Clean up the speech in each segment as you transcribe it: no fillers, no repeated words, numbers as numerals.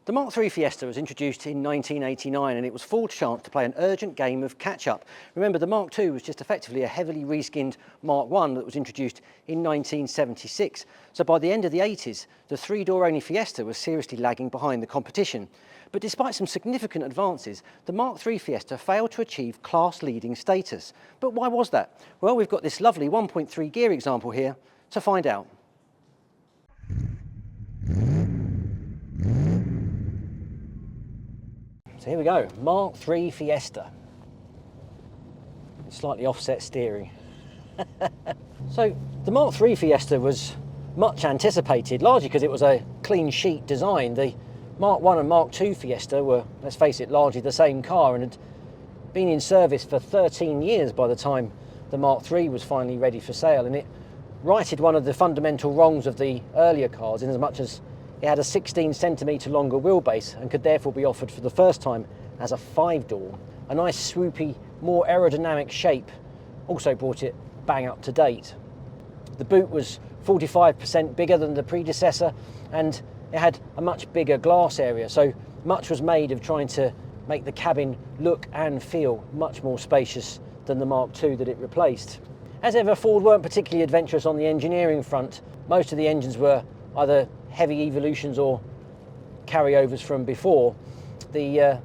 The Mk3 Fiesta was introduced in 1989 and it was Ford's chance to play an urgent game of catch-up. Remember, the Mark II was just effectively a heavily reskinned Mark I that was introduced in 1976. So by the end of the 80s, the three-door only Fiesta was seriously lagging behind the competition. But despite some significant advances, the Mk3 Fiesta failed to achieve class-leading status. But why was that? Well, we've got this lovely 1.3 gear example here to find out. So here we go, Mk3 Fiesta. Slightly offset steering. So the Mk3 Fiesta was much anticipated, largely because it was a clean sheet design. The Mark I and Mark II Fiesta were, let's face it, largely the same car and had been in service for 13 years by the time the Mark III was finally ready for sale, and it righted one of the fundamental wrongs of the earlier cars in as much as it had a 16 centimetre longer wheelbase and could therefore be offered for the first time as a 5-door. A nice swoopy, more aerodynamic shape also brought it bang up to date. The boot was 45% bigger than the predecessor and it had a much bigger glass area, so much was made of trying to make the cabin look and feel much more spacious than the Mark II that it replaced. As ever, Ford weren't particularly adventurous on the engineering front. Most of the engines were either heavy evolutions or carryovers from before. The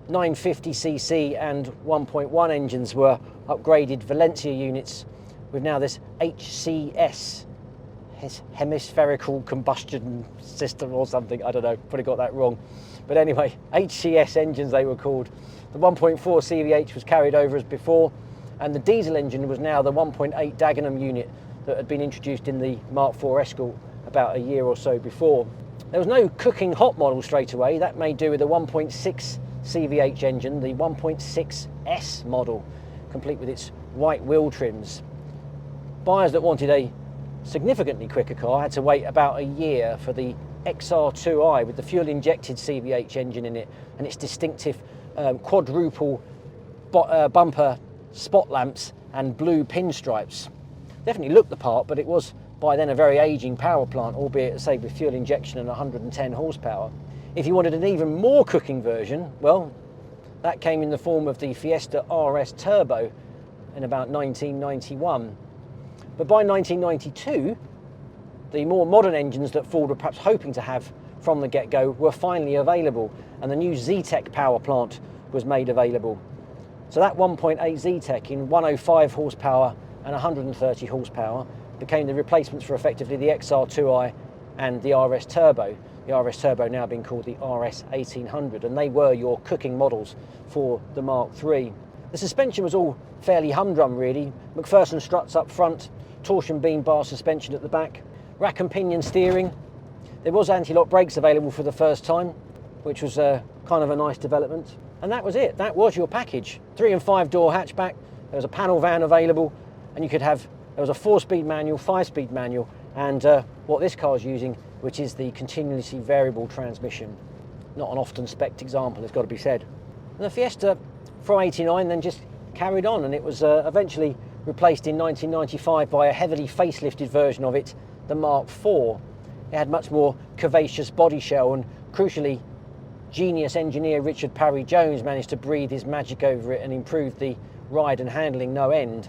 950cc and 1.1 engines were upgraded Valencia units with now this HCS, hemispherical combustion system or something, I don't know, probably got that wrong. But anyway, HCS engines they were called. The 1.4 CVH was carried over as before, and the diesel engine was now the 1.8 Dagenham unit that had been introduced in the Mark IV Escort about a year or so before. There was no cooking hot model straight away. That made do with a 1.6 CVH engine, the 1.6S model, complete with its white wheel trims. Buyers that wanted a significantly quicker car had to wait about a year for the XR2i with the fuel-injected CVH engine in it and its distinctive quadruple bumper spot lamps and blue pinstripes. Definitely looked the part, but it was by then a very ageing power plant, albeit, say, with fuel injection and 110 horsepower. If you wanted an even more cooking version, well, that came in the form of the Fiesta RS Turbo in about 1991. But by 1992, the more modern engines that Ford were perhaps hoping to have from the get-go were finally available, and the new Zetec power plant was made available. So that 1.8 Zetec in 105 horsepower and 130 horsepower became the replacements for effectively the XR2i and the RS Turbo. The RS Turbo now being called the RS 1800, and they were your cooking models for the Mark III. The suspension was all fairly humdrum really. McPherson struts up front, torsion beam bar suspension at the back, rack and pinion steering. There was anti-lock brakes available for the first time, which was kind of a nice development. And that was it, that was your package. 3 and 5 door hatchback, there was a panel van available, and you could have, there was a 4-speed manual, 5-speed manual, and what this car is using, which is the continuously variable transmission. Not an often spec'd example, it's got to be said. And the Fiesta from '89 then just carried on, and it was eventually replaced in 1995 by a heavily facelifted version of it, the Mark IV. It had much more curvaceous body shell, and crucially, genius engineer Richard Parry-Jones managed to breathe his magic over it and improve the ride and handling no end.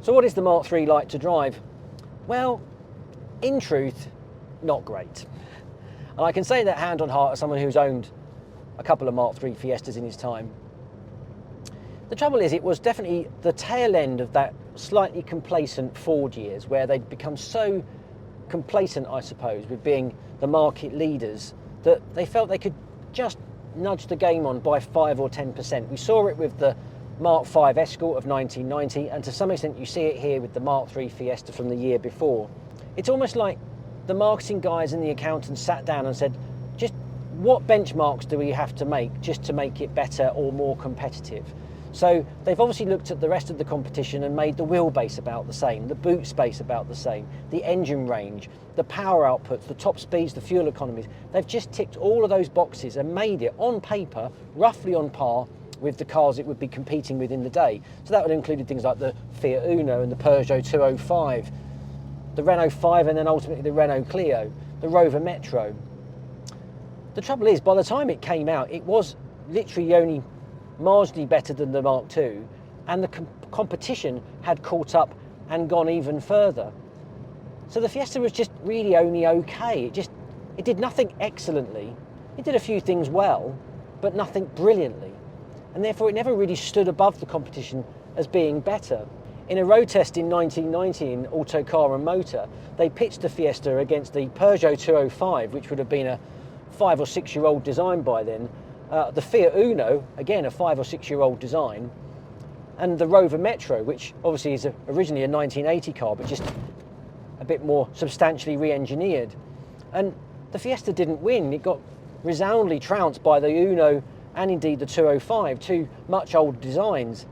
So what is the Mark III like to drive? Well, in truth, not great. And I can say that hand on heart as someone who's owned a couple of Mark III Fiestas in his time. The trouble is, it was definitely the tail end of that slightly complacent Ford years, where they'd become so complacent, I suppose, with being the market leaders, that they felt they could just nudge the game on by 5 or 10%. We saw it with the Mark V Escort of 1990, and to some extent you see it here with the Mark III Fiesta from the year before. It's almost like the marketing guys and the accountants sat down and said, just what benchmarks do we have to make just to make it better or more competitive? So they've obviously looked at the rest of the competition and made the wheelbase about the same, the boot space about the same, the engine range, the power outputs, the top speeds, the fuel economies. They've just ticked all of those boxes and made it, on paper, roughly on par with the cars it would be competing with in the day. So that would include things like the Fiat Uno and the Peugeot 205, the Renault 5 and then ultimately the Renault Clio, the Rover Metro. The trouble is, by the time it came out, it was literally only marginally better than the Mark II, and the competition had caught up and gone even further. So the Fiesta was just really only okay. It did nothing excellently. It did a few things well, but nothing brilliantly. And therefore it never really stood above the competition as being better. In a road test in 1990 in Auto Car and Motor, they pitched the Fiesta against the Peugeot 205, which would have been a 5 or 6 year old design by then, the Fiat Uno, again a 5 or 6 year old design, and the Rover Metro, which obviously is originally a 1980 car, but just a bit more substantially re-engineered. And the Fiesta didn't win. It got resoundingly trounced by the Uno and indeed the 205, two much older designs.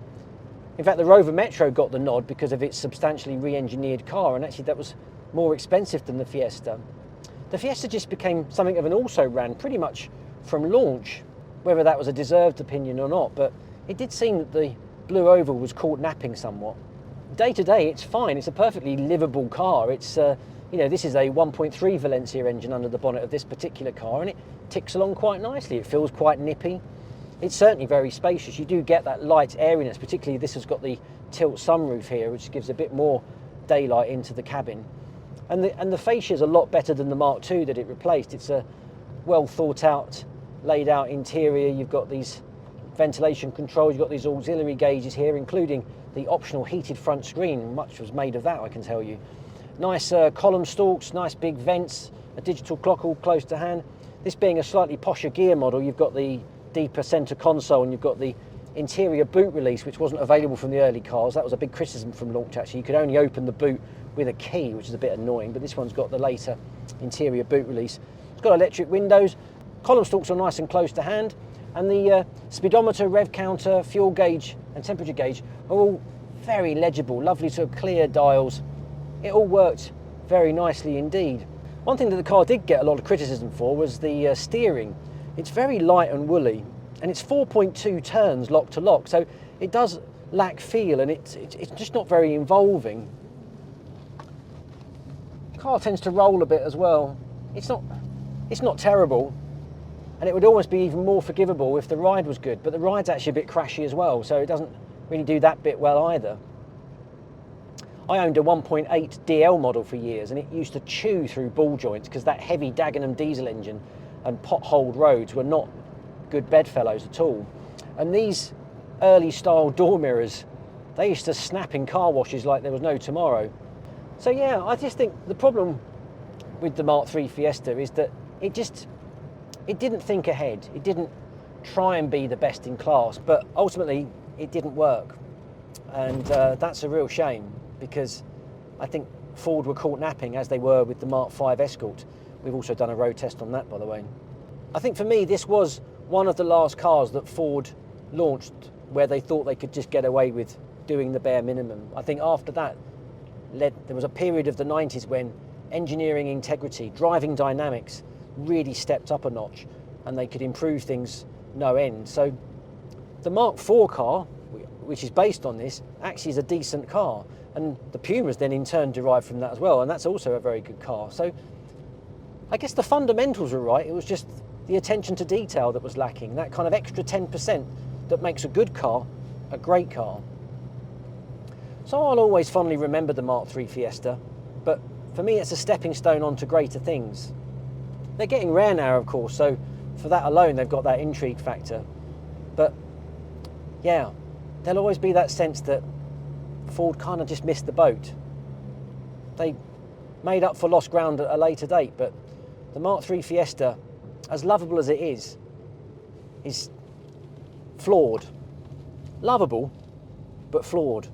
In fact, the Rover Metro got the nod because of its substantially re-engineered car, and actually that was more expensive than the Fiesta. The Fiesta just became something of an also-ran pretty much from launch, whether that was a deserved opinion or not, but it did seem that the Blue Oval was caught napping somewhat. Day to day, it's fine. It's a perfectly livable car. It's, this is a 1.3 Valencia engine under the bonnet of this particular car, and it ticks along quite nicely. It feels quite nippy. It's certainly very spacious. You do get that light airiness, particularly this has got the tilt sunroof here, which gives a bit more daylight into the cabin. And the fascia is a lot better than the Mark II that it replaced. It's a well thought out, laid out interior. You've got these ventilation controls, you've got these auxiliary gauges here, including the optional heated front screen. Much was made of that, I can tell you. Nice column stalks, nice big vents, a digital clock all close to hand. This being a slightly posher Ghia model, you've got the deeper centre console and you've got the interior boot release, which wasn't available from the early cars. That was a big criticism from launch, actually. You could only open the boot with a key, which is a bit annoying, but this one's got the later interior boot release. It's got electric windows, column stalks are nice and close to hand, and the speedometer, rev counter, fuel gauge and temperature gauge are all very legible, lovely sort of clear dials. It all worked very nicely indeed. One thing that the car did get a lot of criticism for was the steering. It's very light and woolly, and it's 4.2 turns lock to lock, so it does lack feel, and it's just not very involving. The car tends to roll a bit as well. It's not terrible, and it would almost be even more forgivable if the ride was good, but the ride's actually a bit crashy as well, so it doesn't really do that bit well either. I owned a 1.8 DL model for years, and it used to chew through ball joints because that heavy Dagenham diesel engine and potholed roads were not good bedfellows at all. And these early style door mirrors, they used to snap in car washes like there was no tomorrow. So yeah, I just think the problem with the Mark III Fiesta is that it didn't think ahead. It didn't try and be the best in class, but ultimately it didn't work. And that's a real shame, because I think Ford were caught napping as they were with the Mark V Escort. We've also done a road test on that, by the way. I think for me, this was one of the last cars that Ford launched where they thought they could just get away with doing the bare minimum. I think after that, there was a period of the 90s when engineering integrity, driving dynamics really stepped up a notch, and they could improve things no end. So the Mark IV car, which is based on this, actually is a decent car, and the Puma's then in turn derived from that as well, and that's also a very good car. So I guess the fundamentals were right. It was just the attention to detail that was lacking, that kind of extra 10% that makes a good car a great car. So I'll always fondly remember the Mark III Fiesta, but for me it's a stepping stone onto greater things. They're getting rare now, of course, so for that alone they've got that intrigue factor. But yeah, there'll always be that sense that Ford kind of just missed the boat. They made up for lost ground at a later date, but the Mark III Fiesta, as lovable as it is flawed. Lovable, but flawed.